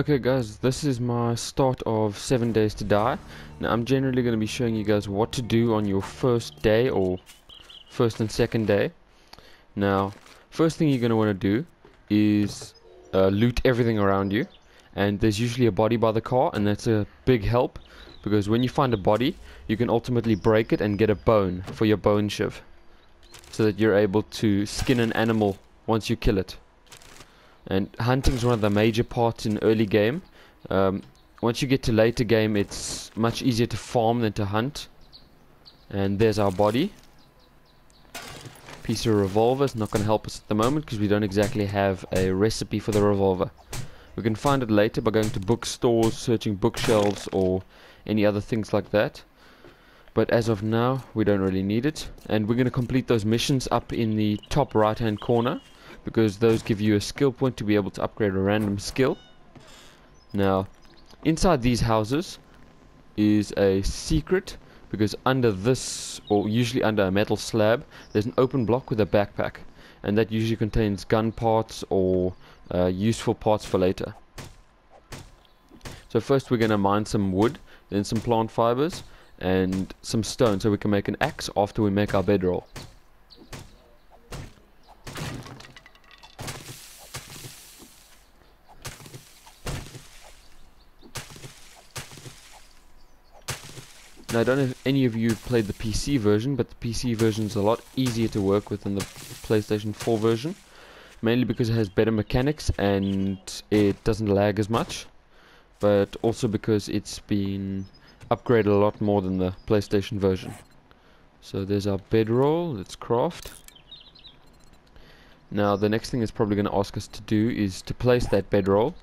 Okay guys, this is my start of 7 days to die. Now I'm generally going to be showing you guys what to do on your first day or first and second day. Now, first thing you're going to want to do is loot everything around you. And there's usually a body by the car, and that's a big help, because when you find a body, you can ultimately break it and get a bone for your bone shiv, so that you're able to skin an animal once you kill it. And hunting is one of the major parts in early game. Once you get to later game, it's much easier to farm than to hunt. And there's our body. Piece of revolver is not going to help us at the moment because we don't exactly have a recipe for the revolver. We can find it later by going to bookstores, searching bookshelves or any other things like that. But as of now, we don't really need it. And we're going to complete those missions up in the top right hand corner, because those give you a skill point to be able to upgrade a random skill. Now, inside these houses is a secret, because under this, or usually under a metal slab, there's an open block with a backpack, and that usually contains gun parts or useful parts for later. So first we're going to mine some wood, then some plant fibers, and some stone so we can make an axe after we make our bedroll. Now, I don't know if any of you played the PC version, but the PC version is a lot easier to work with than the PlayStation 4 version. Mainly because it has better mechanics and it doesn't lag as much. But also because it's been upgraded a lot more than the PlayStation version. So there's our bedroll, let's craft. Now the next thing it's probably going to ask us to do is to place that bedroll.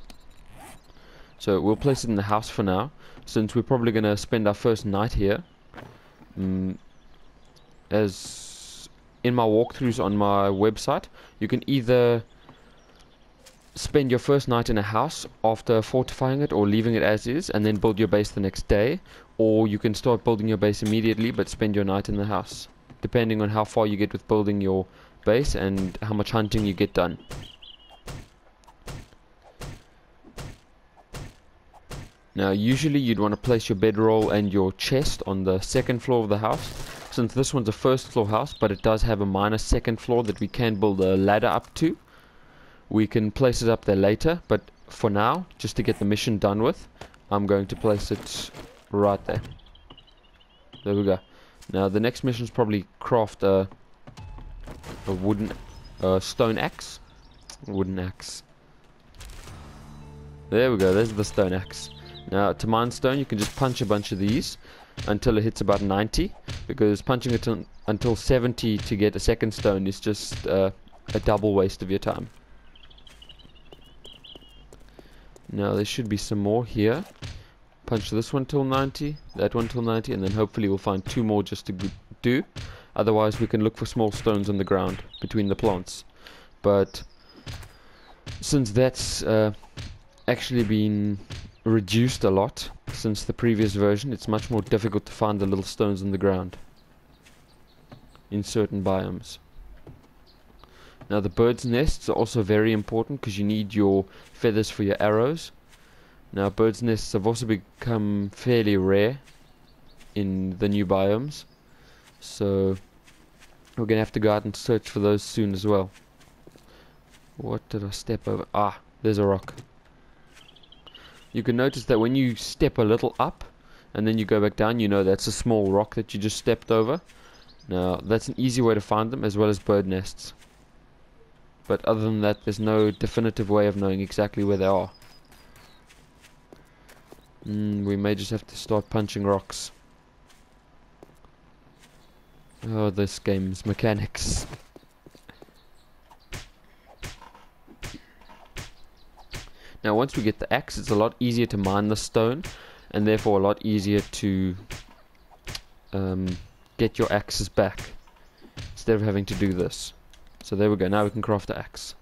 So we'll place it in the house for now, since we're probably going to spend our first night here. As in my walkthroughs on my website, you can either spend your first night in a house after fortifying it or leaving it as is and then build your base the next day, or you can start building your base immediately but spend your night in the house, depending on how far you get with building your base and how much hunting you get done. Now usually you'd want to place your bedroll and your chest on the second floor of the house. Since this one's a first floor house, but it does have a minor second floor that we can build a ladder up to, we can place it up there later, but for now, just to get the mission done with, I'm going to place it right there. There we go. Now the next mission is probably craft a wooden stone axe. Wooden axe. There we go, there's the stone axe. Now to mine stone you can just punch a bunch of these until it hits about 90, because punching it until 70 to get a second stone is just a double waste of your time. Now there should be some more here. Punch this one till 90, that one till 90, and then hopefully we'll find two more just to do. Otherwise we can look for small stones on the ground between the plants. But since that's actually been reduced a lot since the previous version, it's much more difficult to find the little stones on the ground in certain biomes. Now the bird's nests are also very important because you need your feathers for your arrows. Now bird's nests have also become fairly rare in the new biomes, so we're gonna have to go out and search for those soon as well. What did I step over? Ah, there's a rock. You can notice that when you step a little up and then you go back down, you know that's a small rock that you just stepped over. Now that's an easy way to find them, as well as bird nests. But other than that, there's no definitive way of knowing exactly where they are. We may just have to start punching rocks. Oh, this game's mechanics. Now once we get the axe, it's a lot easier to mine the stone, and therefore a lot easier to get your axes back instead of having to do this. So there we go, now we can craft the axe.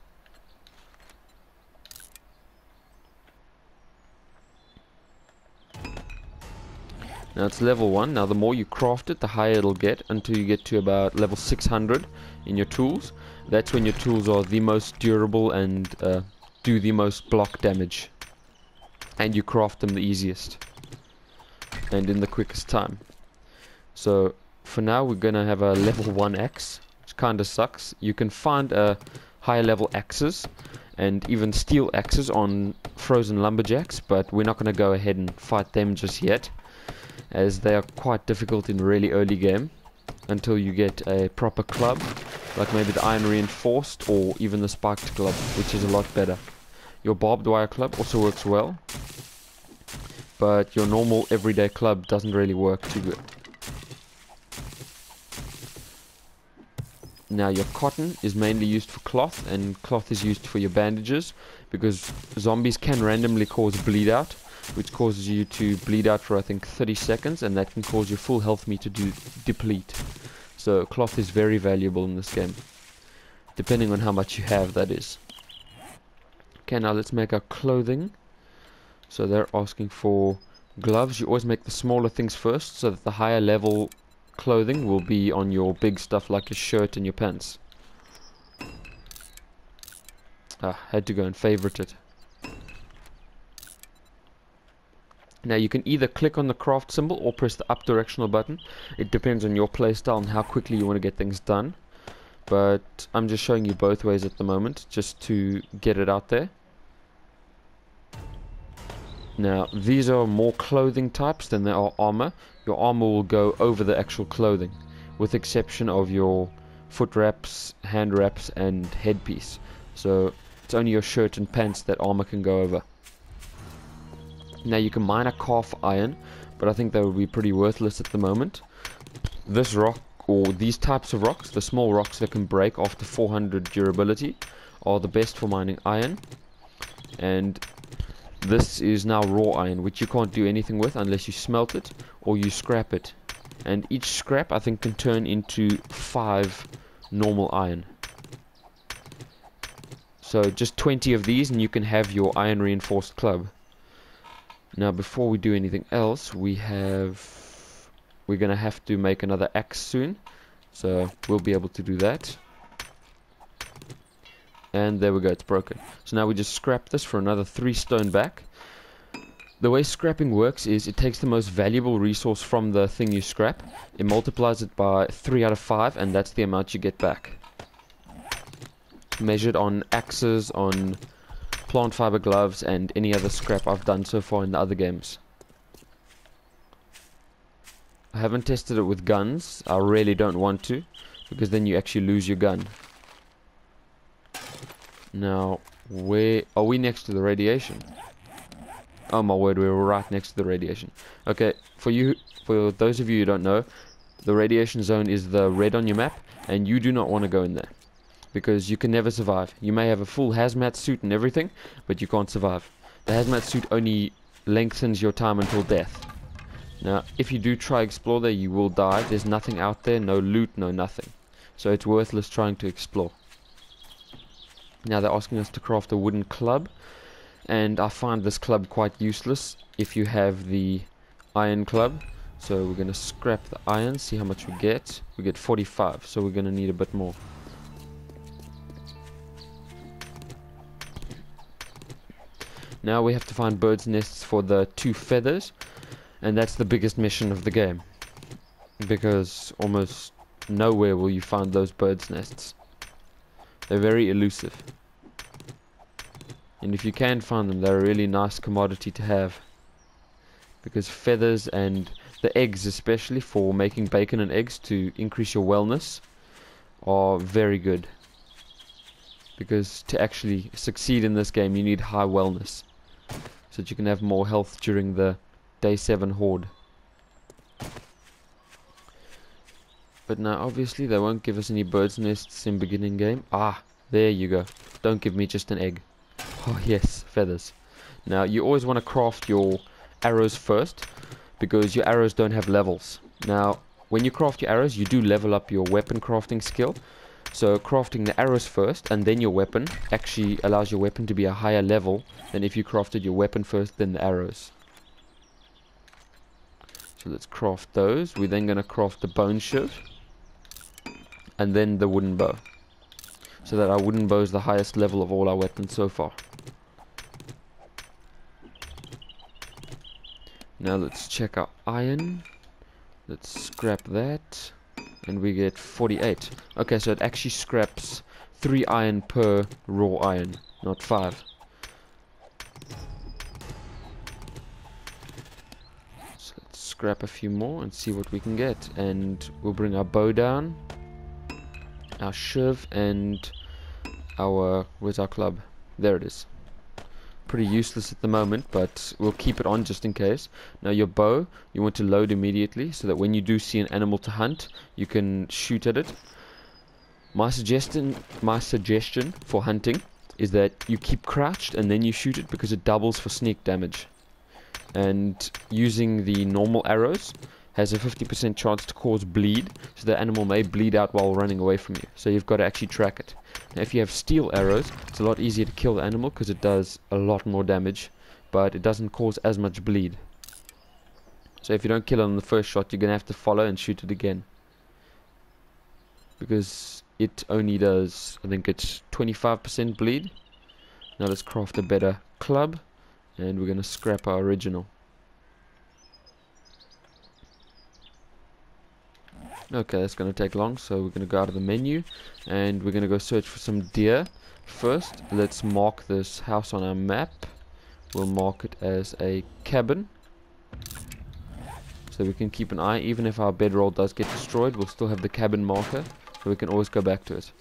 Now it's level 1. Now the more you craft it, the higher it'll get, until you get to about level 600 in your tools. That's when your tools are the most durable and do the most block damage. and you craft them the easiest and in the quickest time. So for now we're gonna have a level 1 axe, which kinda sucks. You can find higher level axes and even steel axes on frozen lumberjacks, but we're not gonna go ahead and fight them just yet, as they are quite difficult in really early game until you get a proper club, like maybe the iron reinforced or even the spiked club, which is a lot better. Your barbed wire club also works well, but your normal everyday club doesn't really work too good. Now your cotton is mainly used for cloth, and cloth is used for your bandages, because zombies can randomly cause bleed out, which causes you to bleed out for I think 30 seconds, and that can cause your full health meter to deplete. So cloth is very valuable in this game, depending on how much you have, that is. Okay, now let's make our clothing. So they're asking for gloves. You always make the smaller things first, so that the higher level clothing will be on your big stuff like your shirt and your pants. Had to go and favorite it. Now you can either click on the craft symbol or press the up directional button. It depends on your playstyle and how quickly you want to get things done. But I'm just showing you both ways at the moment, just to get it out there. Now these are more clothing types than they are armor. Your armor will go over the actual clothing, with exception of your foot wraps, hand wraps and headpiece. So it's only your shirt and pants that armor can go over. Now you can mine a calf iron, but I think that would be pretty worthless at the moment. This rock, or these types of rocks, the small rocks that can break after 400 durability, are the best for mining iron. And this is now raw iron, which you can't do anything with unless you smelt it or you scrap it. And each scrap I think can turn into 5 normal iron. So just 20 of these and you can have your iron reinforced club. Now before we do anything else, we're gonna have to make another axe soon, so we'll be able to do that. And there we go, it's broken. So now we just scrap this for another 3 stone back. The way scrapping works is it takes the most valuable resource from the thing you scrap, it multiplies it by 3 out of 5, and that's the amount you get back. Measured on axes, on plant fiber gloves and any other scrap I've done so far in the other games. I haven't tested it with guns. I really don't want to, because then you actually lose your gun. Now, where are we? Next to the radiation? Oh my word, we're right next to the radiation. Okay, for those of you who don't know, the radiation zone is the red on your map, and you do not want to go in there, because you can never survive. You may have a full hazmat suit and everything, but you can't survive. The hazmat suit only lengthens your time until death. Now, if you do try explore there, you will die. There's nothing out there, no loot, no nothing. So it's worthless trying to explore. Now they're asking us to craft a wooden club, and I find this club quite useless if you have the iron club. So we're going to scrap the iron, see how much we get. We get 45, so we're going to need a bit more. Now we have to find birds' nests for the 2 feathers, and that's the biggest mission of the game, because almost nowhere will you find those birds' nests. They're very elusive, and if you can find them, they're a really nice commodity to have, because feathers and the eggs, especially for making bacon and eggs to increase your wellness, are very good, because to actually succeed in this game you need high wellness, so that you can have more health during the day 7 horde. But now obviously they won't give us any bird's nests in beginning game. Ah, there you go. Don't give me just an egg. Oh yes, feathers. Now you always want to craft your arrows first, because your arrows don't have levels. Now when you craft your arrows, you do level up your weapon crafting skill. So crafting the arrows first and then your weapon actually allows your weapon to be a higher level than if you crafted your weapon first then the arrows. So let's craft those. We're then going to craft the bone shiv and then the wooden bow, so that our wooden bow is the highest level of all our weapons so far. Now let's check our iron. Let's scrap that. And we get 48. Okay, so it actually scraps 3 iron per raw iron, not 5. So let's scrap a few more and see what we can get. And we'll bring our bow down, our shiv, and our... where's our club? There it is. Pretty useless at the moment, but we'll keep it on just in case. Now your bow, you want to load immediately so that when you do see an animal to hunt, you can shoot at it. My suggestion for hunting is that you keep crouched and then you shoot it, because it doubles for sneak damage. And using the normal arrows has a 50% chance to cause bleed, so the animal may bleed out while running away from you. So you've got to actually track it. Now if you have steel arrows, it's a lot easier to kill the animal because it does a lot more damage, but it doesn't cause as much bleed. So if you don't kill it on the first shot, you're going to have to follow and shoot it again, because it only does, I think it's 25% bleed. Now let's craft a better club, and we're going to scrap our original. Okay, that's going to take long, so we're going to go out of the menu and we're going to go search for some deer. First, let's mark this house on our map. We'll mark it as a cabin, so we can keep an eye. Even if our bedroll does get destroyed, we'll still have the cabin marker, so we can always go back to it.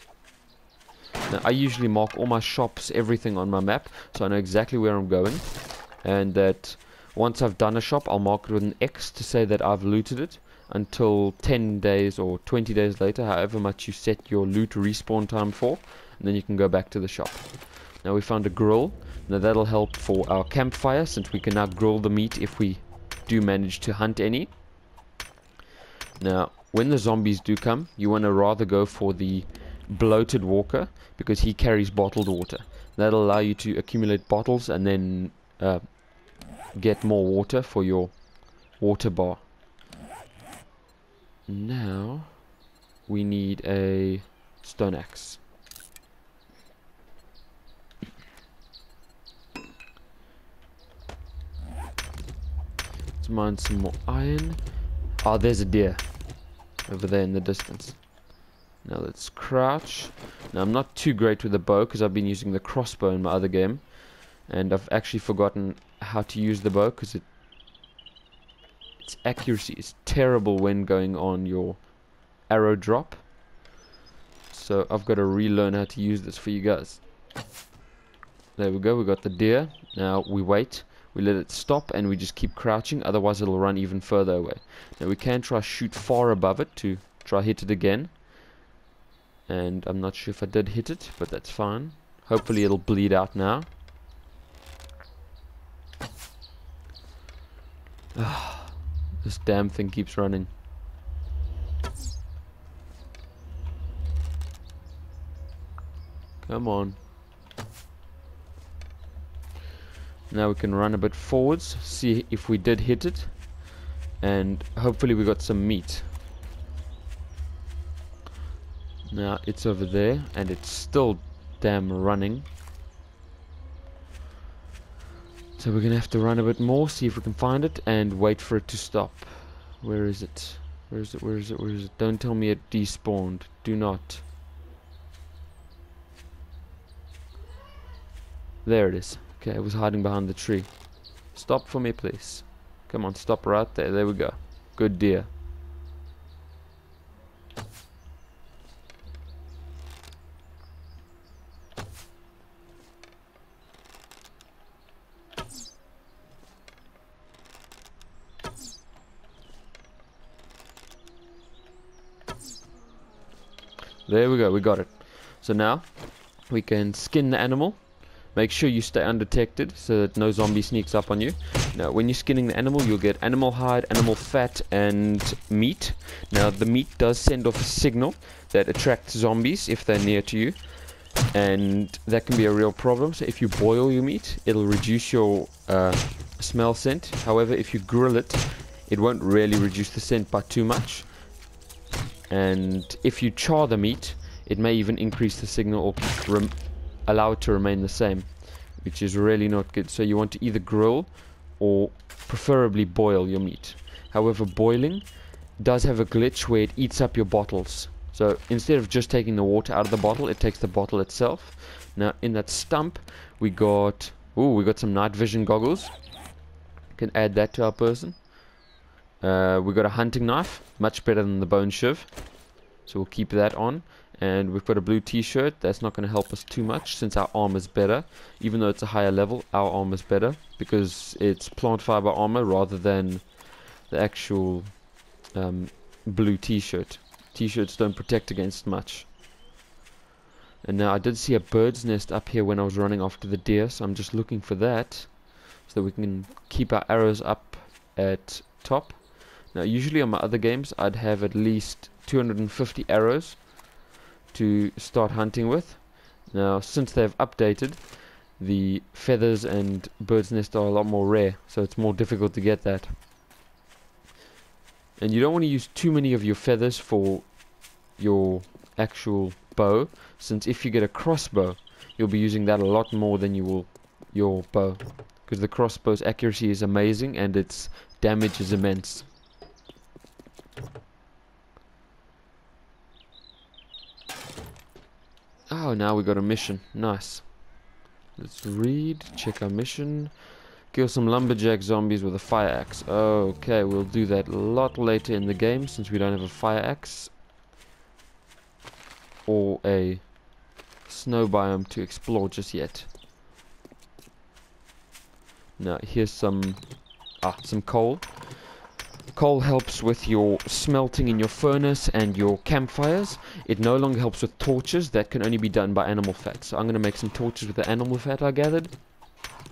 Now, I usually mark all my shops, everything on my map, so I know exactly where I'm going, and that once I've done a shop, I'll mark it with an X to say that I've looted it, until 10 days or 20 days later, however much you set your loot respawn time for, and then you can go back to the shop. Now we found a grill. Now that'll help for our campfire, since we can now grill the meat if we do manage to hunt any. Now when the zombies do come, you want to rather go for the bloated walker, because he carries bottled water. That'll allow you to accumulate bottles and then get more water for your water bar. Now we need a stone axe. Let's mine some more iron. Oh, there's a deer over there in the distance. Now let's crouch. Now I'm not too great with the bow because I've been using the crossbow in my other game, and I've actually forgotten how to use the bow because its accuracy is terrible when going on your arrow drop. So I've got to relearn how to use this for you guys. There we go, we got the deer. Now we wait, we let it stop, and we just keep crouching, otherwise it'll run even further away. Now we can try shoot far above it to try hit it again, and I'm not sure if I did hit it, but that's fine. Hopefully it'll bleed out now. This damn thing keeps running. Come on. Now we can run a bit forwards, see if we did hit it, and hopefully we got some meat. Now it's over there and it's still damn running. So we're gonna have to run a bit more, see if we can find it, and wait for it to stop. Where is it? Where is it? Where is it? Where is it? Don't tell me it despawned. Do not. There it is. Okay, it was hiding behind the tree. Stop for me, please. Come on, stop right there. There we go. Good deer. There we go, we got it. So now we can skin the animal. Make sure you stay undetected so that no zombie sneaks up on you. Now when you're skinning the animal, you'll get animal hide, animal fat, and meat. Now the meat does send off a signal that attracts zombies if they're near to you, and that can be a real problem. So if you boil your meat, it'll reduce your smell scent. However, if you grill it, it won't really reduce the scent by too much. And if you char the meat, it may even increase the signal or allow it to remain the same, which is really not good. So you want to either grill or preferably boil your meat. However, boiling does have a glitch where it eats up your bottles. So instead of just taking the water out of the bottle, it takes the bottle itself. Now in that stump we got some night vision goggles. Can add that to our person. We got a hunting knife, much better than the bone shiv, so we'll keep that on. And we've got a blue t-shirt. That's not going to help us too much since our armor's better. Even though it's a higher level, our armor's better because it's plant fiber armor rather than the actual blue t-shirt. T-shirts don't protect against much. And now I did see a bird's nest up here when I was running after the deer, so I'm just looking for that so that we can keep our arrows up at top. Now usually on my other games I'd have at least 250 arrows to start hunting with. Now since they've updated, the feathers and bird's nest are a lot more rare, so it's more difficult to get that. And you don't want to use too many of your feathers for your actual bow, since if you get a crossbow you'll be using that a lot more than you will your bow, because the crossbow's accuracy is amazing and its damage is immense. Oh, now we got a mission. Nice. Let's read, check our mission. Kill some lumberjack zombies with a fire axe. Okay, we'll do that a lot later in the game since we don't have a fire axe or a snow biome to explore just yet. Now here's some coal. Coal helps with your smelting in your furnace and your campfires. It no longer helps with torches. That can only be done by animal fat. So I'm going to make some torches with the animal fat I gathered.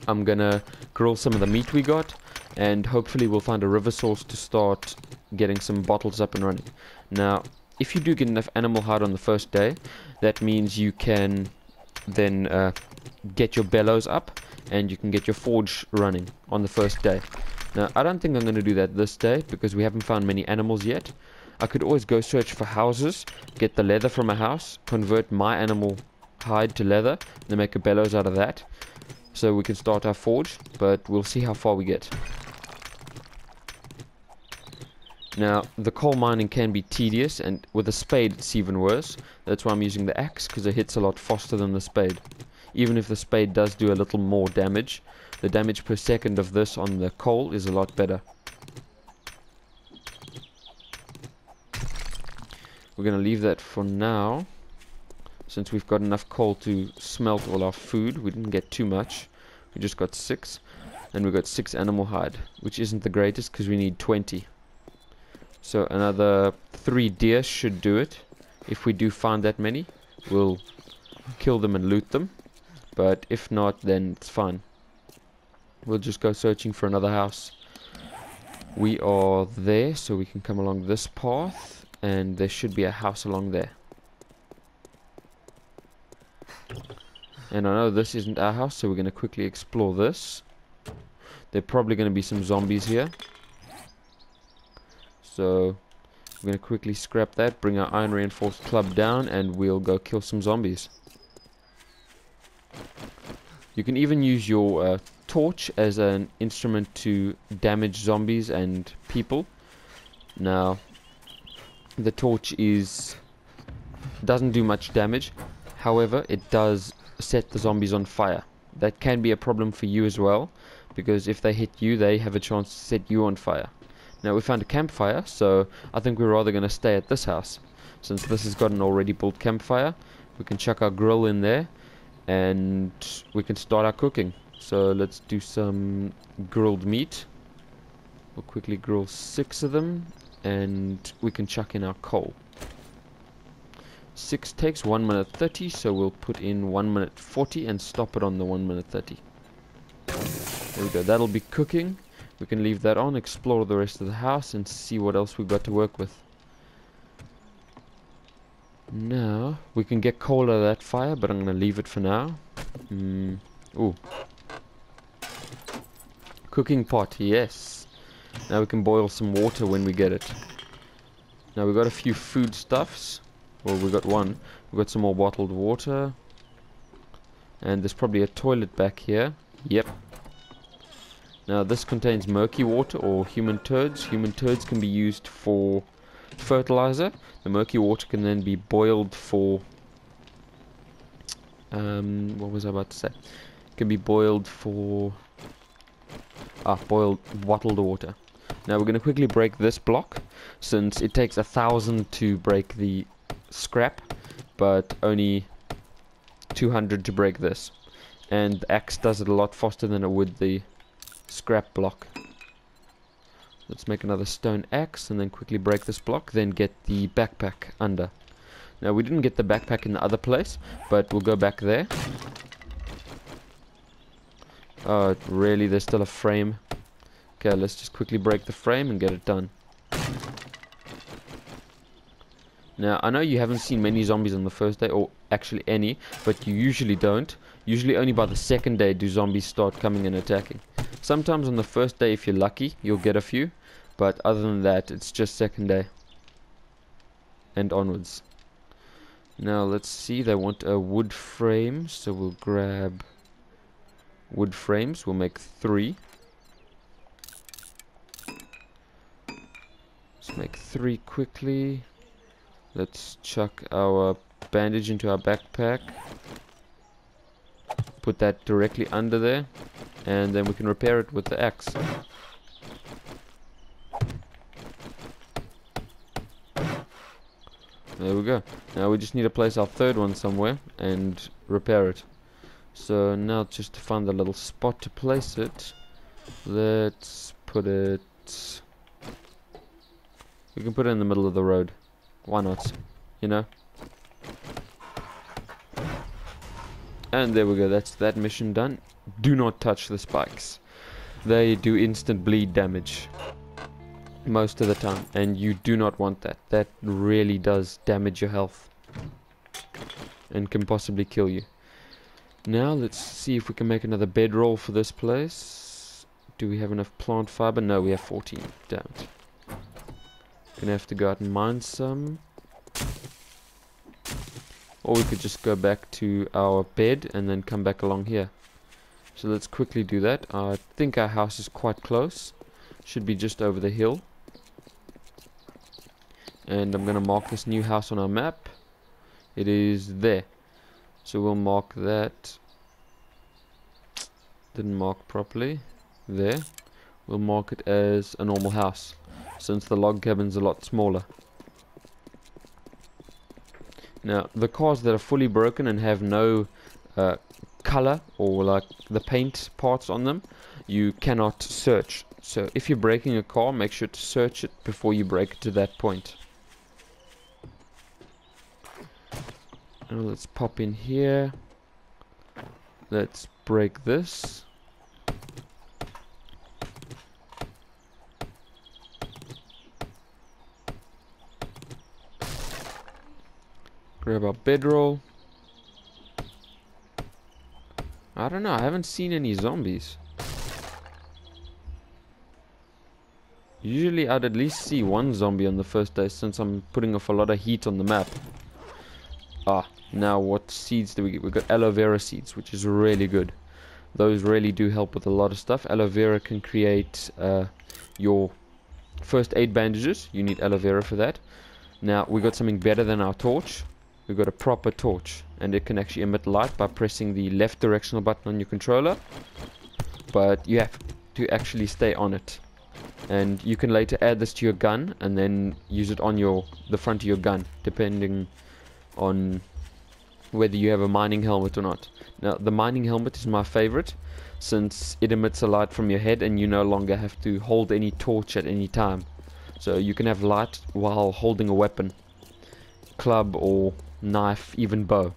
I'm going to grill some of the meat we got. And hopefully we'll find a river source to start getting some bottles up and running. Now, if you do get enough animal hide on the first day, that means you can then get your bellows up. And you can get your forge running on the first day. Now, I don't think I'm going to do that this day because we haven't found many animals yet. I could always go search for houses, get the leather from a house, convert my animal hide to leather, and then make a bellows out of that. So we can start our forge, but we'll see how far we get. Now, the coal mining can be tedious, and with a spade it's even worse. That's why I'm using the axe, because it hits a lot faster than the spade. Even if the spade does do a little more damage, the damage per second of this on the coal is a lot better. We're going to leave that for now, since we've got enough coal to smelt all our food. We didn't get too much. We just got 6, and we got 6 animal hide, which isn't the greatest because we need 20. So another 3 deer should do it. If we do find that many, we'll kill them and loot them. But if not, then it's fine. We'll just go searching for another house. We are there, so we can come along this path, and there should be a house along there. And I know this isn't our house, so we're going to quickly explore this. There are probably going to be some zombies here. So we're going to quickly scrap that, bring our iron reinforced club down, and we'll go kill some zombies. You can even use your torch as an instrument to damage zombies and people. Now, the torch doesn't do much damage. However, it does set the zombies on fire. That can be a problem for you as well, because if they hit you, they have a chance to set you on fire. Now, we found a campfire, so I think we're rather going to stay at this house. Since this has got an already built campfire, we can chuck our grill in there, and we can start our cooking. So let's do some grilled meat. We'll quickly grill 6 of them, and we can chuck in our coal. 6 takes 1 minute 30, so we'll put in 1 minute 40 and stop it on the 1 minute 30. There we go, that'll be cooking. We can leave that on, explore the rest of the house, and see what else we've got to work with. Now, we can get coal out of that fire, but I'm going to leave it for now. Ooh. Cooking pot, yes. Now we can boil some water when we get it. Now we've got a few foodstuffs. Well, we got one. We've got some more bottled water. And there's probably a toilet back here. Yep. Now this contains murky water or human turds. Human turds can be used for fertilizer. The murky water can then be boiled for what was I about to say? Can be boiled for boiled bottled water. Now we're going to quickly break this block, since it takes 1,000 to break the scrap, but only 200 to break this. And the axe does it a lot faster than it would the scrap block. Let's make another stone axe and then quickly break this block, then get the backpack under. Now we didn't get the backpack in the other place, but we'll go back there. Oh, really? There's still a frame. Okay, let's just quickly break the frame and get it done. Now, I know you haven't seen many zombies on the first day, or actually any, but you usually don't. Usually only by the second day do zombies start coming and attacking. Sometimes on the first day, if you're lucky, you'll get a few, but other than that, it's just second day and onwards. Now, let's see, they want a wood frame, so we'll grab wood frames. We'll make 3. Let's make 3 quickly. Let's chuck our bandage into our backpack. Put that directly under there. And then we can repair it with the axe. There we go. Now we just need to place our third one somewhere and repair it. So now just to find the little spot to place it. Let's put it... We can put it in the middle of the road. Why not? You know? And there we go. That's that mission done. Do not touch the spikes. They do instant bleed damage. Most of the time. And you do not want that. That really does damage your health. And can possibly kill you. Now let's see if we can make another bedroll for this place. Do we have enough plant fiber? No, we have 14. Damn it. Gonna have to go out and mine some. Or we could just go back to our bed and then come back along here. So let's quickly do that. I think our house is quite close. Should be just over the hill. And I'm gonna mark this new house on our map. It is there. So we'll mark that. Didn't mark properly. There. We'll mark it as a normal house, since the log cabin's a lot smaller. Now, the cars that are fully broken and have no color or like the paint parts on them, you cannot search. So if you're breaking a car, make sure to search it before you break it to that point. Now let's pop in here. Let's break this. Grab our bedroll. I don't know, I haven't seen any zombies. Usually I'd at least see one zombie on the first day, since I'm putting off a lot of heat on the map. Now what seeds do we get? We've got aloe vera seeds, which is really good. Those really do help with a lot of stuff. Aloe vera can create your first aid bandages. You need aloe vera for that. Now we got something better than our torch. We've got a proper torch, and it can actually emit light by pressing the left directional button on your controller, but you have to actually stay on it. And you can later add this to your gun and then use it on the front of your gun, depending on whether you have a mining helmet or not. Now the mining helmet is my favorite, since it emits a light from your head and you no longer have to hold any torch at any time. So you can have light while holding a weapon, club or knife, even bow.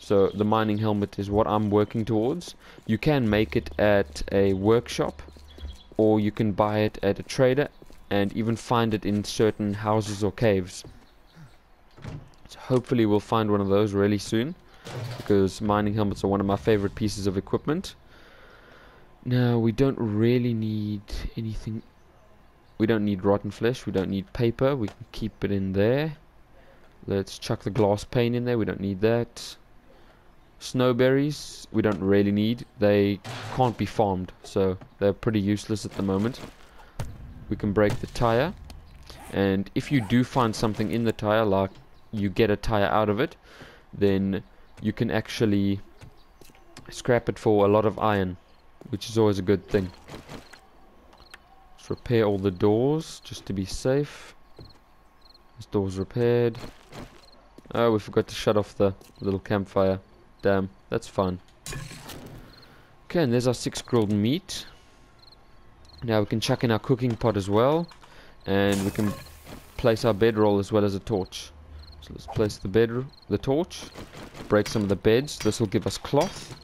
So the mining helmet is what I'm working towards. You can make it at a workshop, or you can buy it at a trader, and even find it in certain houses or caves. So hopefully we'll find one of those really soon, because mining helmets are one of my favorite pieces of equipment. Now we don't really need anything. We don't need rotten flesh, we don't need paper, we can keep it in there. Let's chuck the glass pane in there, we don't need that. Snowberries we don't really need. They can't be farmed, so they're pretty useless at the moment. We can break the tire, and if you do find something in the tire, like you get a tire out of it, then you can actually scrap it for a lot of iron, which is always a good thing. Let's repair all the doors just to be safe. This door's repaired. Oh, we forgot to shut off the little campfire. Damn, that's fun. Okay, and there's our 6 grilled meat. Now we can chuck in our cooking pot as well, and we can place our bedroll as well as a torch. So let's place the torch, break some of the beds. This will give us cloth.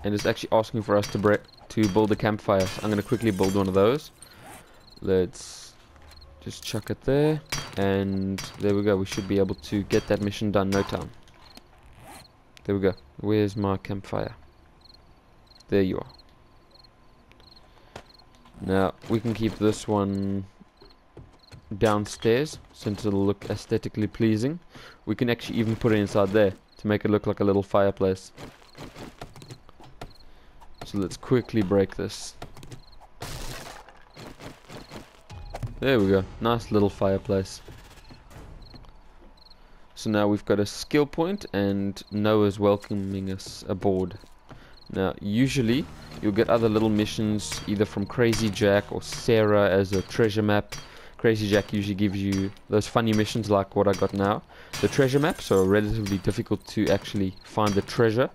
And it's actually asking for us to build a campfire. So I'm going to quickly build one of those. Let's just chuck it there. And there we go. We should be able to get that mission done no time. There we go. Where's my campfire? There you are. Now, we can keep this one downstairs, since it'll look aesthetically pleasing. We can actually even put it inside there, to make it look like a little fireplace. So let's quickly break this. There we go. Nice little fireplace. So now we've got a skill point, and Noah's welcoming us aboard. Now, usually, you'll get other little missions, either from Crazy Jack or Sarah as a treasure map. Crazy Jack usually gives you those funny missions like what I got now. The treasure maps are relatively difficult to actually find the treasure,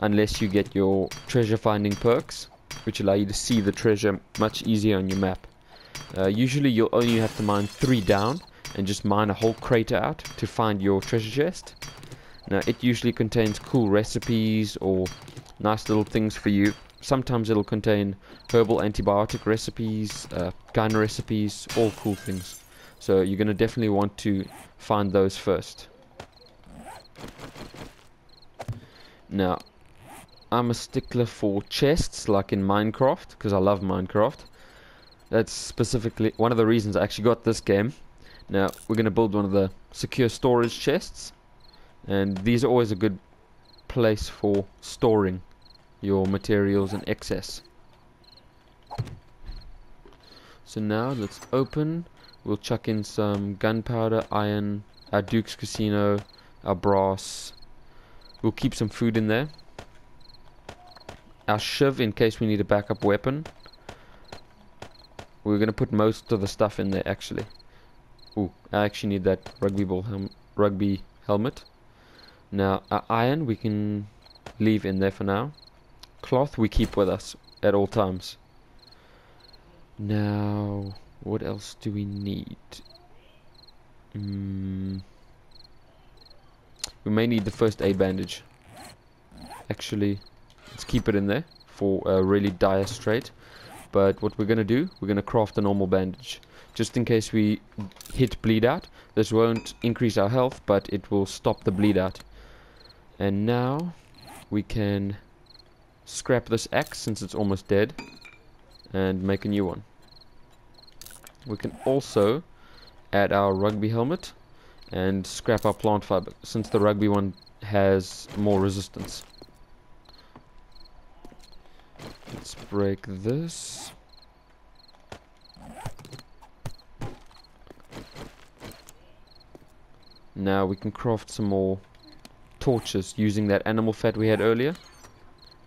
unless you get your treasure finding perks, which allow you to see the treasure much easier on your map. Usually, you'll only have to mine 3 down, and just mine a whole crater out to find your treasure chest. Now, it usually contains cool recipes or nice little things for you. Sometimes it'll contain herbal antibiotic recipes, gyno recipes, all cool things. So you're going to definitely want to find those first. Now, I'm a stickler for chests, like in Minecraft, because I love Minecraft. That's specifically one of the reasons I actually got this game. Now, we're going to build one of the secure storage chests. And these are always a good place for storing your materials in excess. So now, let's open. We'll chuck in some gunpowder, iron, our Duke's Casino, our brass. We'll keep some food in there. Our shiv in case we need a backup weapon. We're going to put most of the stuff in there, actually. Ooh, I actually need that rugby helmet. Now, our iron we can leave in there for now. Cloth we keep with us at all times. Now, what else do we need? We may need the first aid bandage. Actually, let's keep it in there for a really dire strait. But what we're going to do, we're going to craft a normal bandage. Just in case we hit bleed out. This won't increase our health, but it will stop the bleed out. And now we can scrap this axe since it's almost dead and make a new one. We can also add our rugby helmet and scrap our plant fiber since the rugby one has more resistance. Let's break this. Now we can craft some more torches using that animal fat we had earlier,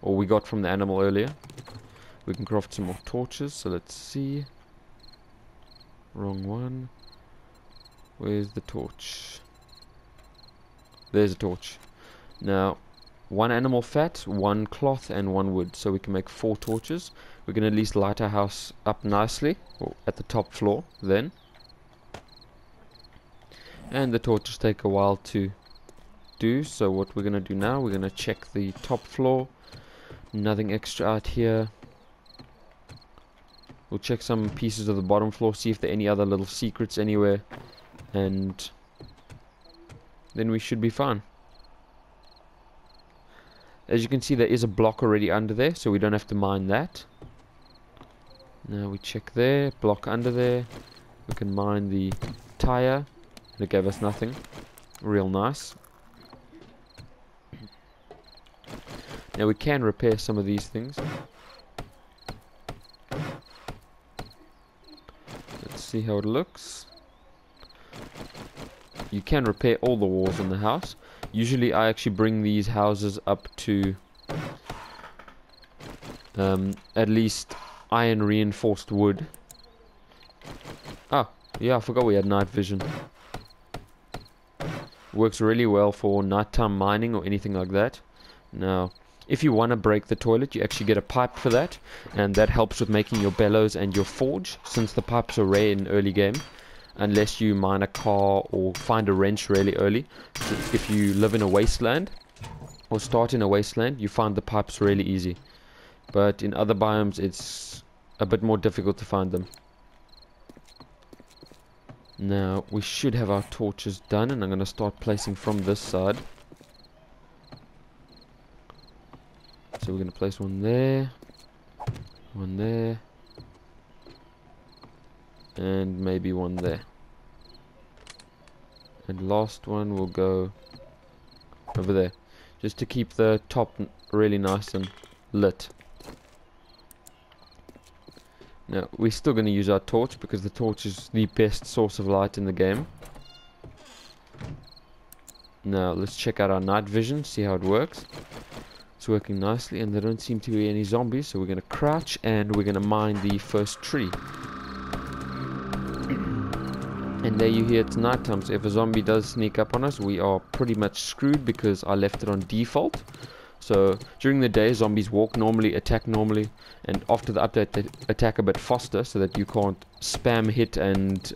or we got from the animal earlier. We can craft some more torches, so let's see. Wrong one. Where's the torch? There's a torch. Now, 1 animal fat, 1 cloth, and 1 wood, so we can make 4 torches. We can at least light our house up nicely, or at the top floor, then. And the torches take a while to do, so what we're going to do now, we're going to check the top floor. Nothing extra out here. We'll check some pieces of the bottom floor, see if there are any other little secrets anywhere, and then we should be fine. As you can see, there is a block already under there, so we don't have to mine that. Now we check there, block under there. We can mine the tire, It gave us nothing. Real nice. Now we can repair some of these things. Let's see how it looks. You can repair all the walls in the house. Usually I actually bring these houses up to at least iron reinforced wood. Ah, yeah, I forgot we had night vision. Works really well for nighttime mining or anything like that. Now, if you want to break the toilet, you actually get a pipe for that, and that helps with making your bellows and your forge, since the pipes are rare in early game, unless you mine a car or find a wrench really early. So if you live in a wasteland, or start in a wasteland, you find the pipes really easy. But in other biomes, it's a bit more difficult to find them. Now, we should have our torches done, and I'm going to start placing from this side. So we're going to place one there, and maybe one there. And last one will go over there, just to keep the top really nice and lit. Now, we're still going to use our torch, because the torch is the best source of light in the game. Now, let's check out our night vision, see how it works. It's working nicely, and there don't seem to be any zombies, so we're going to crouch, and we're going to mine the first tree. And there you hear it's nighttime, so if a zombie does sneak up on us, we are pretty much screwed, because I left it on default. So during the day, zombies walk normally, attack normally, and after the update they attack a bit faster, so that you can't spam hit and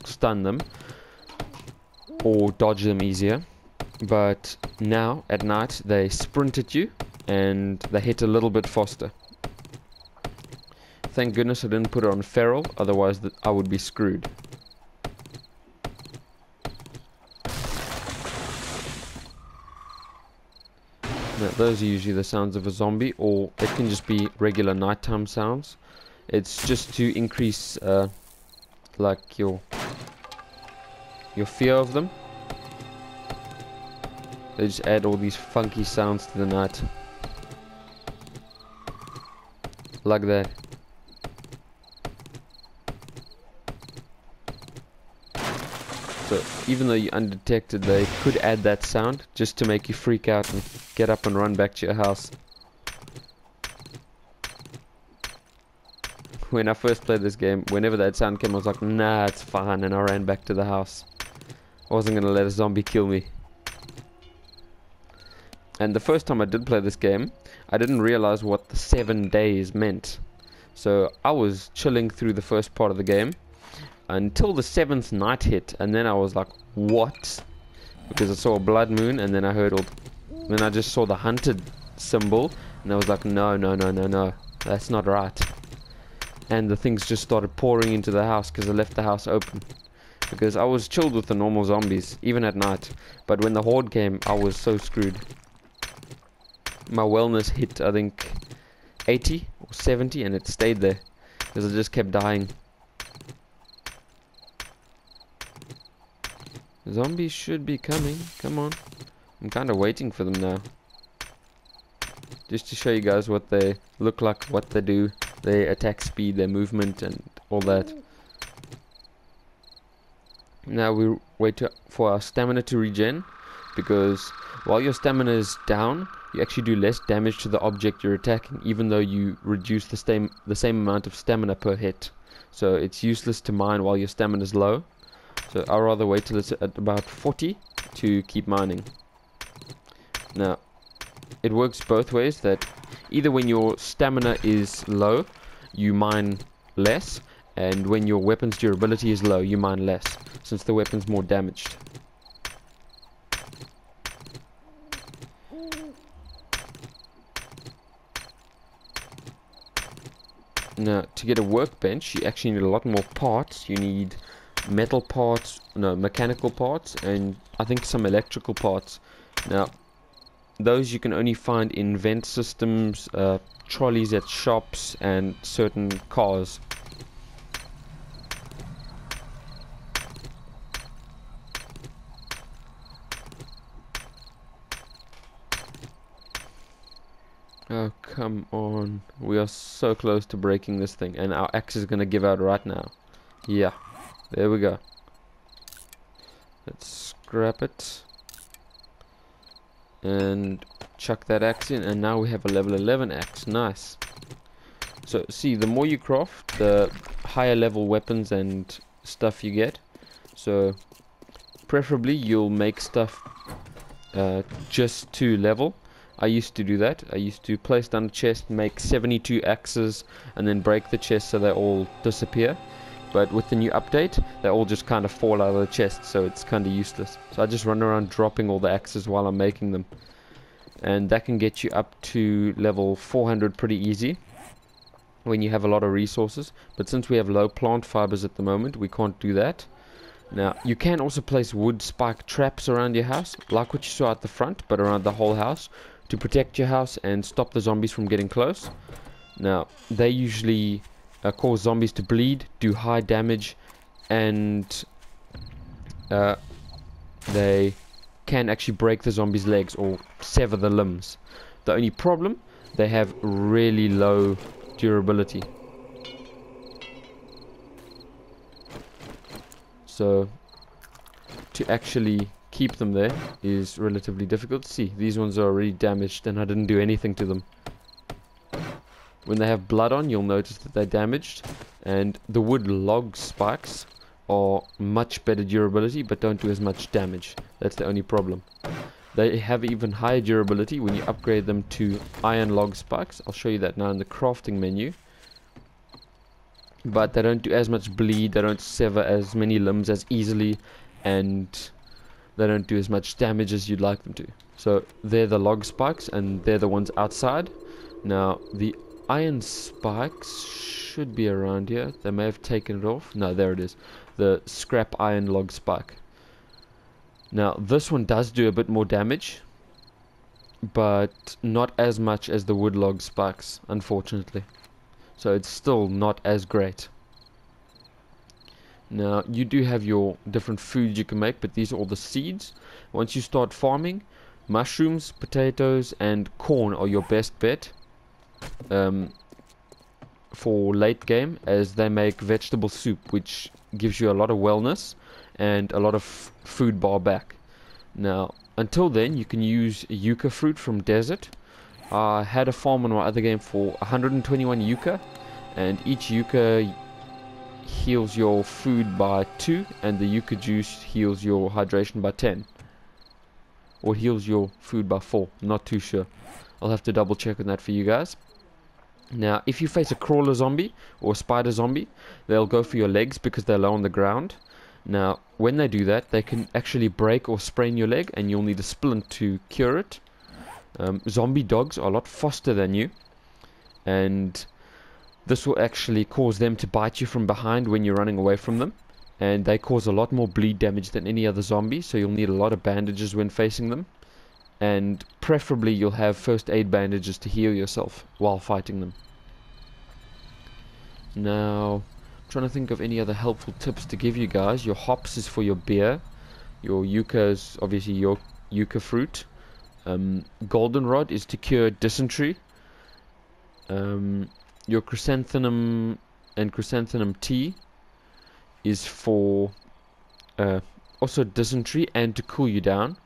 stun them or dodge them easier. But now at night they sprint at you and they hit a little bit faster. Thank goodness I didn't put it on feral, otherwise I would be screwed. Now, those are usually the sounds of a zombie, or it can just be regular nighttime sounds. It's just to increase like your fear of them. They just add all these funky sounds to the night. Like that. So even though you're undetected, they could add that sound just to make you freak out and get up and run back to your house. When I first played this game, whenever that sound came, I was like, nah, it's fine, and I ran back to the house. I wasn't gonna let a zombie kill me. And the first time I did play this game, I didn't realize what the 7 days meant. So I was chilling through the first part of the game until the 7th night hit, and then I was like, what? Because I saw a blood moon, and then I heard then I just saw the hunted symbol, and I was like, no, that's not right. And the things just started pouring into the house, because I left the house open. Because I was chilled with the normal zombies, even at night, but when the horde came, I was so screwed. My wellness hit, I think, 80 or 70, and it stayed there, because I just kept dying. Zombies should be coming. Come on. I'm kind of waiting for them now. Just to show you guys what they look like, what they do, their attack speed, their movement, and all that. Now we wait for our stamina to regen, because while your stamina is down, you actually do less damage to the object you're attacking, even though you reduce the same amount of stamina per hit. So it's useless to mine while your stamina is low. So I'll rather wait till it's at about 40 to keep mining. Now, it works both ways, that either when your stamina is low, you mine less, and when your weapon's durability is low, you mine less, since the weapon's more damaged. Now, to get a workbench, you actually need a lot more parts. You need metal parts, mechanical parts, and I think some electrical parts. Now, those you can only find in vent systems, trolleys at shops, and certain cars. Oh, come on. We are so close to breaking this thing, and our axe is going to give out right now. Yeah, there we go. Let's scrap it. And chuck that axe in, and now we have a level 11 axe. Nice. So, see, the more you craft, the higher level weapons and stuff you get. So, preferably, you'll make stuff just to level. I used to do that. I used to place down a chest, make 72 axes, and then break the chest so they all disappear. But with the new update, they all just kind of fall out of the chest, so it's kind of useless. So I just run around dropping all the axes while I'm making them. And that can get you up to level 400 pretty easy when you have a lot of resources. But since we have low plant fibers at the moment, we can't do that. Now, you can also place wood spike traps around your house, like what you saw at the front, but around the whole house, to protect your house and stop the zombies from getting close. Now, they usually cause zombies to bleed, do high damage, and they can actually break the zombies' legs or sever the limbs. The only problem, they have really low durability. So to actually keep them there is relatively difficult. See, these ones are already damaged and I didn't do anything to them. When they have blood on, you'll notice that they're damaged. And the wood log spikes are much better durability but don't do as much damage. That's the only problem. They have even higher durability when you upgrade them to iron log spikes. I'll show you that now in the crafting menu. But they don't do as much bleed, they don't sever as many limbs as easily, and they don't do as much damage as you'd like them to. So they're the log spikes, and they're the ones outside. Now the iron spikes should be around here. They may have taken it off. No, there it is. The scrap iron log spike. Now this one does do a bit more damage, but not as much as the wood log spikes, unfortunately. So it's still not as great. Now you do have your different foods you can make, but these are all the seeds. Once you start farming, mushrooms, potatoes and corn are your best bet for late game, as they make vegetable soup, which gives you a lot of wellness and a lot of food bar back. Now until then, you can use yucca fruit from desert. I had a farm on my other game for 121 yucca, and each yucca heals your food by 2, and the yucca juice heals your hydration by 10. Or heals your food by 4, not too sure. I'll have to double check on that for you guys. Now, if you face a crawler zombie or a spider zombie, they'll go for your legs because they're low on the ground. Now, when they do that, they can actually break or sprain your leg, and you'll need a splint to cure it. Zombie dogs are a lot faster than you, and this will actually cause them to bite you from behind when you're running away from them, and they cause a lot more bleed damage than any other zombie, so you'll need a lot of bandages when facing them, and preferably you'll have first aid bandages to heal yourself while fighting them. Now, I'm trying to think of any other helpful tips to give you guys. Your hops is for your beer, your yucca is obviously your yucca fruit. Goldenrod is to cure dysentery. Your chrysanthemum and chrysanthemum tea is for also dysentery and to cool you down.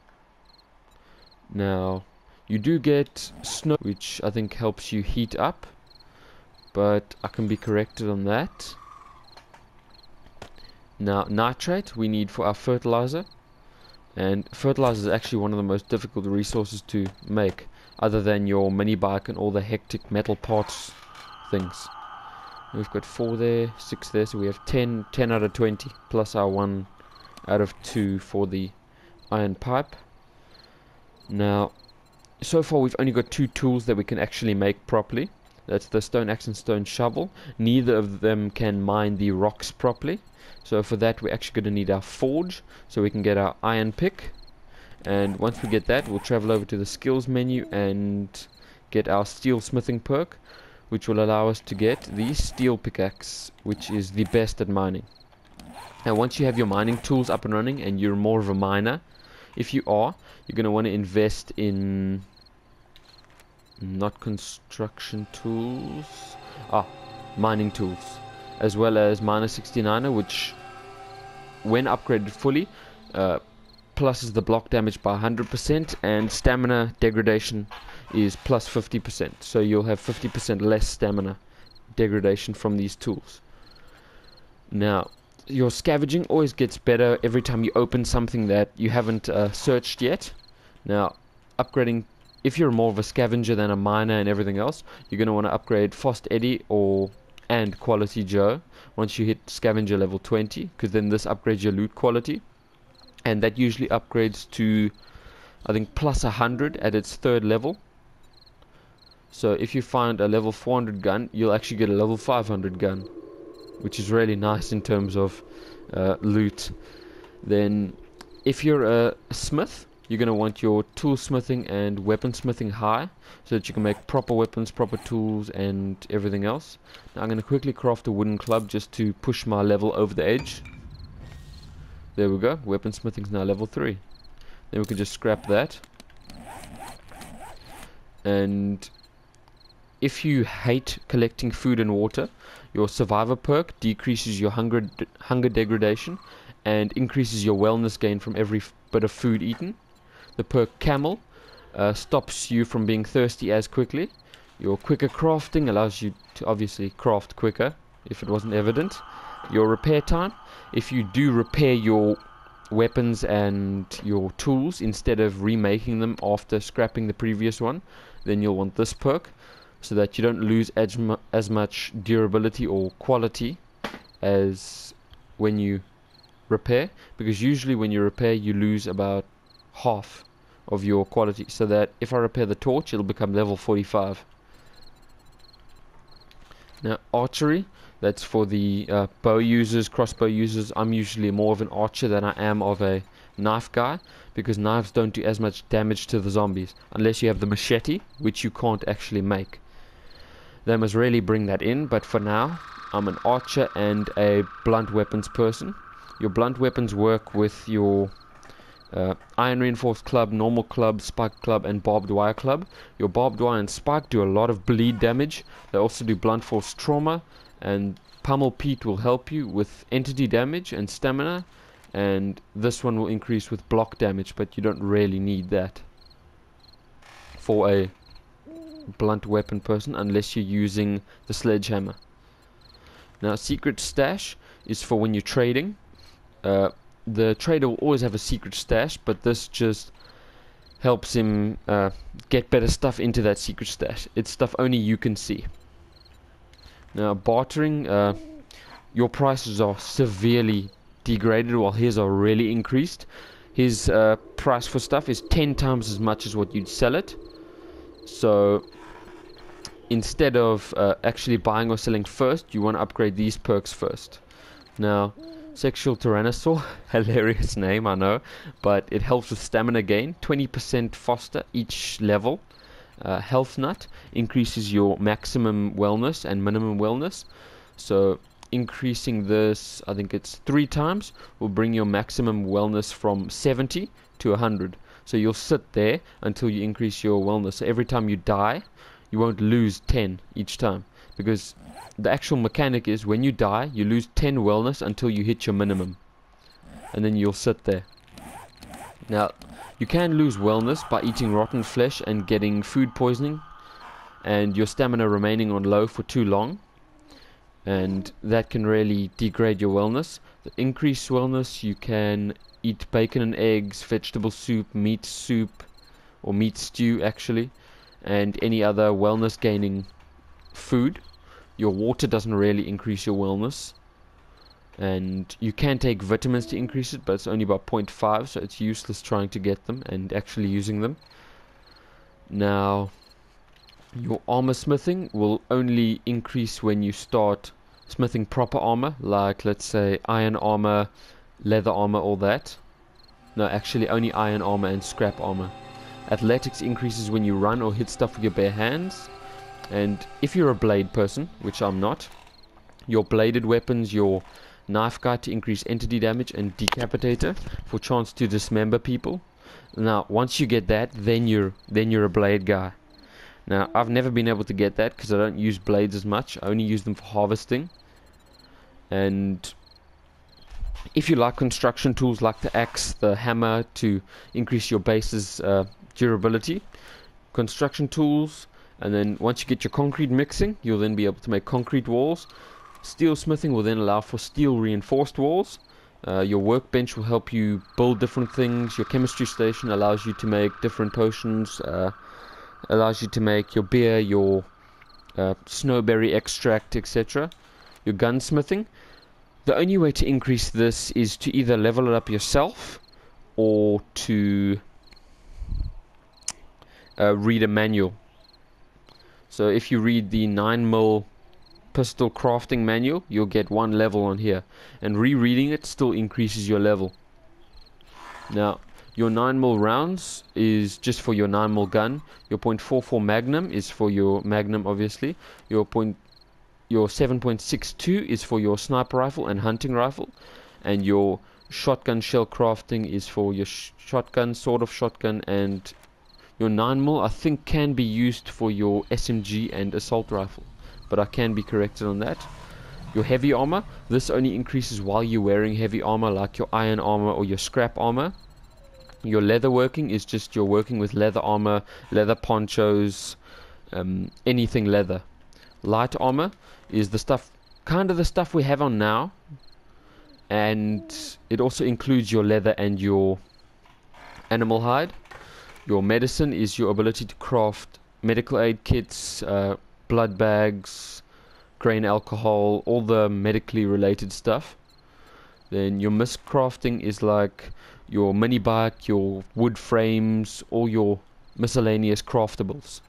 Now, you do get snow, which I think helps you heat up, but I can be corrected on that. Now, nitrate we need for our fertilizer. And fertilizer is actually one of the most difficult resources to make, other than your mini bike and all the hectic metal parts things. We've got 4 there, 6 there, so we have 10 out of 20, plus our 1 out of 2 for the iron pipe. Now, so far we've only got 2 tools that we can actually make properly. That's the stone axe and stone shovel. Neither of them can mine the rocks properly. So for that we're actually going to need our forge, so we can get our iron pick. And once we get that, we'll travel over to the skills menu and get our steel smithing perk, which will allow us to get the steel pickaxe, which is the best at mining. Now once you have your mining tools up and running and you're more of a miner, if you are, you're going to want to invest in Not construction tools. Ah, mining tools. As well as Miner 69er, which, when upgraded fully, pluses the block damage by 100%, and stamina degradation is plus 50%. So you'll have 50% less stamina degradation from these tools. Now, your scavenging always gets better every time you open something that you haven't searched yet. Now, upgrading, if you're more of a scavenger than a miner and everything else, you're going to want to upgrade Fast Eddie and Quality Joe once you hit scavenger level 20, because then this upgrades your loot quality, and that usually upgrades to, I think, plus 100 at its 3rd level. So if you find a level 400 gun, you'll actually get a level 500 gun, which is really nice in terms of loot. Then if you're a smith, you're going to want your tool smithing and weapon smithing high, so that you can make proper weapons, proper tools, and everything else. Now I'm going to quickly craft a wooden club just to push my level over the edge. There we go, weapon smithing is now level 3. Then we can just scrap that. And if you hate collecting food and water, your survivor perk decreases your hunger degradation and increases your wellness gain from every bit of food eaten. The perk camel stops you from being thirsty as quickly. Your quicker crafting allows you to obviously craft quicker, if it wasn't evident. Your repair time, if you do repair your weapons and your tools instead of remaking them after scrapping the previous one, then you'll want this perk, so that you don't lose as much durability or quality as when you repair, because usually when you repair you lose about half of your quality. So that if I repair the torch, it'll become level 45. Now archery, that's for the bow users, crossbow users. I'm usually more of an archer than I am of a knife guy, because knives don't do as much damage to the zombies unless you have the machete, which you can't actually make. They must really bring that in, but for now I'm an archer and a blunt weapons person. Your blunt weapons work with your iron reinforced club, normal club, spike club, and barbed wire club. Your barbed wire and spike do a lot of bleed damage. They also do blunt force trauma, and pummel Pete will help you with entity damage and stamina, and this one will increase with block damage, but you don't really need that for a blunt weapon person unless you're using the sledgehammer. Now secret stash is for when you're trading. The trader will always have a secret stash, but this just helps him get better stuff into that secret stash. It's stuff only you can see. Now bartering, your prices are severely degraded while his are really increased. His price for stuff is 10 times as much as what you'd sell it. So instead of actually buying or selling first, you want to upgrade these perks first. Now Sexual Tyrannosaur, hilarious name, I know, but it helps with stamina gain, 20% faster each level. Health Nut increases your maximum wellness and minimum wellness, so increasing this, I think it's 3 times, will bring your maximum wellness from 70 to 100. So you'll sit there until you increase your wellness. So every time you die, you won't lose 10 each time, because the actual mechanic is when you die, you lose 10 wellness until you hit your minimum, and then you'll sit there. Now you can lose wellness by eating rotten flesh and getting food poisoning, and your stamina remaining on low for too long, and that can really degrade your wellness. The increased wellness, you can eat bacon and eggs, vegetable soup, or meat stew actually, and any other wellness gaining food. Your water doesn't really increase your wellness, and you can take vitamins to increase it, but it's only about 0.5, so it's useless trying to get them and actually using them. Now your armor smithing will only increase when you start smithing proper armor, like let's say iron armor, leather armor, all that. No, actually only iron armor and scrap armor. Athletics increases when you run or hit stuff with your bare hands. And if you're a blade person, which I'm not, your bladed weapons, your knife guy to increase entity damage, and decapitator for chance to dismember people. Now once you get that, then you're a blade guy. Now, I've never been able to get that because I don't use blades as much. I only use them for harvesting. And if you like construction tools like the axe, the hammer to increase your base's durability, construction tools, and then once you get your concrete mixing, you'll then be able to make concrete walls. Steel smithing will then allow for steel reinforced walls. Your workbench will help you build different things. Your chemistry station allows you to make different potions, allows you to make your beer, your snowberry extract, etc. Your gunsmithing. The only way to increase this is to either level it up yourself or to read a manual. So if you read the 9mm pistol crafting manual, you'll get 1 level on here, and rereading it still increases your level. Now, your 9mm rounds is just for your 9mm gun. Your .44 Magnum is for your Magnum, obviously. Your 7.62 is for your sniper rifle and hunting rifle, and your shotgun shell crafting is for your shotgun, sort of shotgun, and your 9mm I think can be used for your SMG and assault rifle, but I can be corrected on that. Your heavy armor, this only increases while you're wearing heavy armor like your iron armor or your scrap armor. Your leather working is just you're working with leather armor, leather ponchos, anything leather. Light armor is the stuff, kind of the stuff we have on now, and it also includes your leather and your animal hide. Your medicine is your ability to craft medical aid kits, blood bags, grain alcohol, all the medically related stuff. Then your misc crafting is like your mini bike, your wood frames, all your miscellaneous craftables.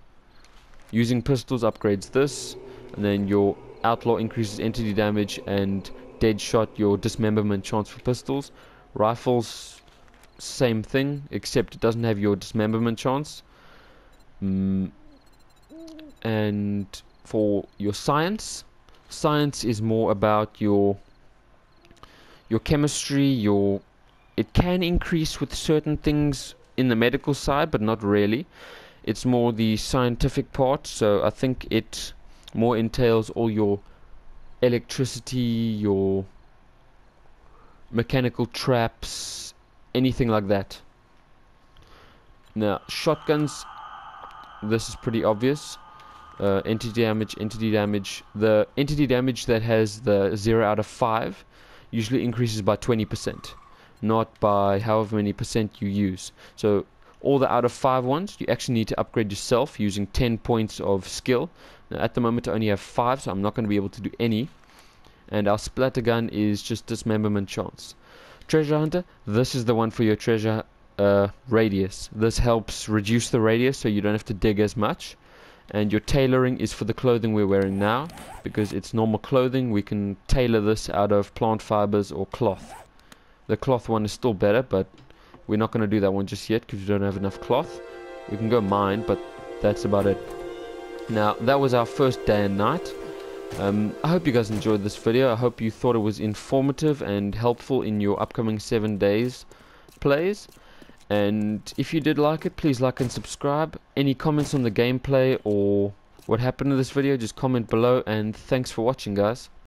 Using pistols upgrades this, and then your outlaw increases entity damage, and dead shot your dismemberment chance for pistols. Rifles, same thing, except it doesn't have your dismemberment chance. And for your science is more about your chemistry. It can increase with certain things in the medical side, but not really. It's more the scientific part, so I think it more entails all your electricity, your mechanical traps, anything like that. Now, shotguns, this is pretty obvious. Entity damage. The entity damage that has the 0 out of 5 usually increases by 20%, not by however many percent you use. So all the out of 5 ones, you actually need to upgrade yourself using 10 points of skill. Now, at the moment I only have 5, so I'm not going to be able to do any. And our splatter gun is just dismemberment chance. Treasure hunter, this is the one for your treasure radius. This helps reduce the radius so you don't have to dig as much. And your tailoring is for the clothing we're wearing now, because it's normal clothing. We can tailor this out of plant fibers or cloth. The cloth one is still better, but we're not going to do that one just yet because we don't have enough cloth. We can go mine, but that's about it. Now, that was our first day and night. I hope you guys enjoyed this video. I hope you thought it was informative and helpful in your upcoming 7 days plays. And if you did like it, please like and subscribe. Any comments on the gameplay or what happened in this video, just comment below. And thanks for watching, guys.